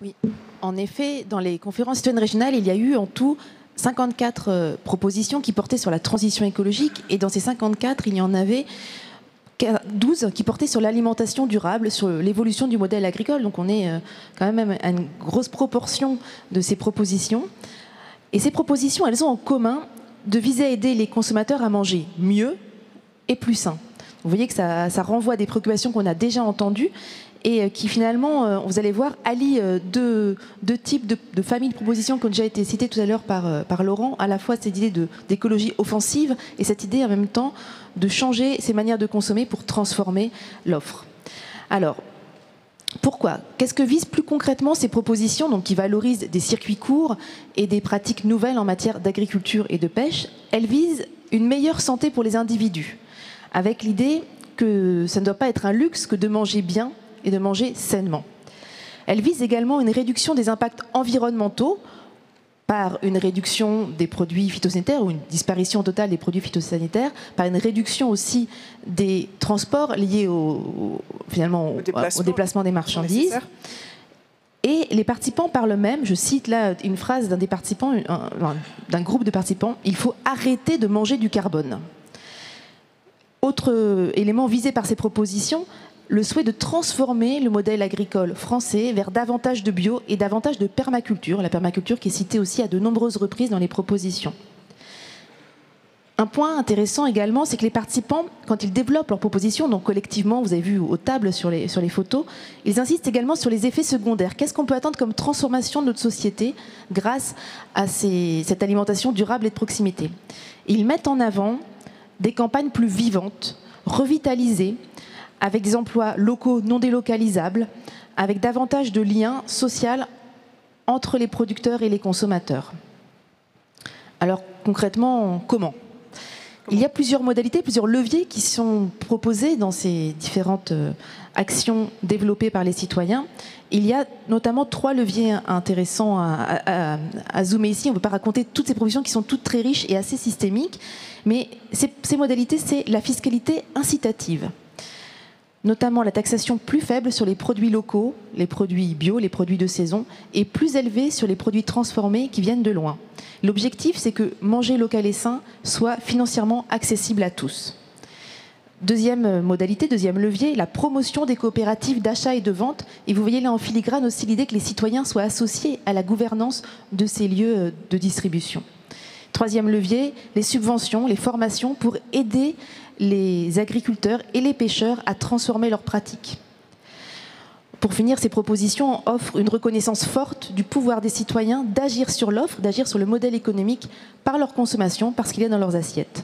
Oui, en effet, dans les conférences citoyennes régionales, il y a eu en tout 54 propositions qui portaient sur la transition écologique. Et dans ces 54, il y en avait 12 qui portaient sur l'alimentation durable, sur l'évolution du modèle agricole. Donc on est quand même à une grosse proportion de ces propositions. Et ces propositions, elles ont en commun de viser à aider les consommateurs à manger mieux et plus sain. Vous voyez que ça renvoie à des préoccupations qu'on a déjà entendues et qui finalement, vous allez voir, allient deux types de familles de propositions qui ont déjà été citées tout à l'heure par Laurent, à la fois cette idée d'écologie offensive et cette idée en même temps de changer ses manières de consommer pour transformer l'offre. Alors, pourquoi? Qu'est-ce que visent plus concrètement ces propositions donc, qui valorisent des circuits courts et des pratiques nouvelles en matière d'agriculture et de pêche? Elles visent une meilleure santé pour les individus, avec l'idée que ça ne doit pas être un luxe que de manger bien et de manger sainement. Elle vise également une réduction des impacts environnementaux par une réduction des produits phytosanitaires ou une disparition totale des produits phytosanitaires, par une réduction aussi des transports liés finalement au déplacement des marchandises. Et les participants parlent même, je cite là une phrase d'un des participants, d'un groupe de participants, il faut arrêter de manger du carbone. Autre élément visé par ces propositions, le souhait de transformer le modèle agricole français vers davantage de bio et davantage de permaculture, la permaculture qui est citée aussi à de nombreuses reprises dans les propositions. Un point intéressant également, c'est que les participants, quand ils développent leurs propositions, donc collectivement, vous avez vu aux tables sur les photos, ils insistent également sur les effets secondaires. Qu'est-ce qu'on peut attendre comme transformation de notre société grâce à cette alimentation durable et de proximité? Ils mettent en avant des campagnes plus vivantes, revitalisées, avec des emplois locaux non délocalisables, avec davantage de liens sociaux entre les producteurs et les consommateurs. Alors concrètement, comment? Il y a plusieurs modalités, plusieurs leviers qui sont proposés dans ces différentes actions développées par les citoyens. Il y a notamment 3 leviers intéressants à zoomer ici. On ne peut pas raconter toutes ces propositions qui sont toutes très riches et assez systémiques, mais ces modalités, c'est la fiscalité incitative, notamment la taxation plus faible sur les produits locaux, les produits bio, les produits de saison, et plus élevée sur les produits transformés qui viennent de loin. L'objectif, c'est que manger local et sain soit financièrement accessible à tous. Deuxième modalité, deuxième levier, la promotion des coopératives d'achat et de vente. Et vous voyez là en filigrane aussi l'idée que les citoyens soient associés à la gouvernance de ces lieux de distribution. Troisième levier, les subventions, les formations pour aider les agriculteurs et les pêcheurs à transformer leurs pratiques. Pour finir, ces propositions offrent une reconnaissance forte du pouvoir des citoyens d'agir sur l'offre, d'agir sur le modèle économique par leur consommation, parce qu'il est dans leurs assiettes.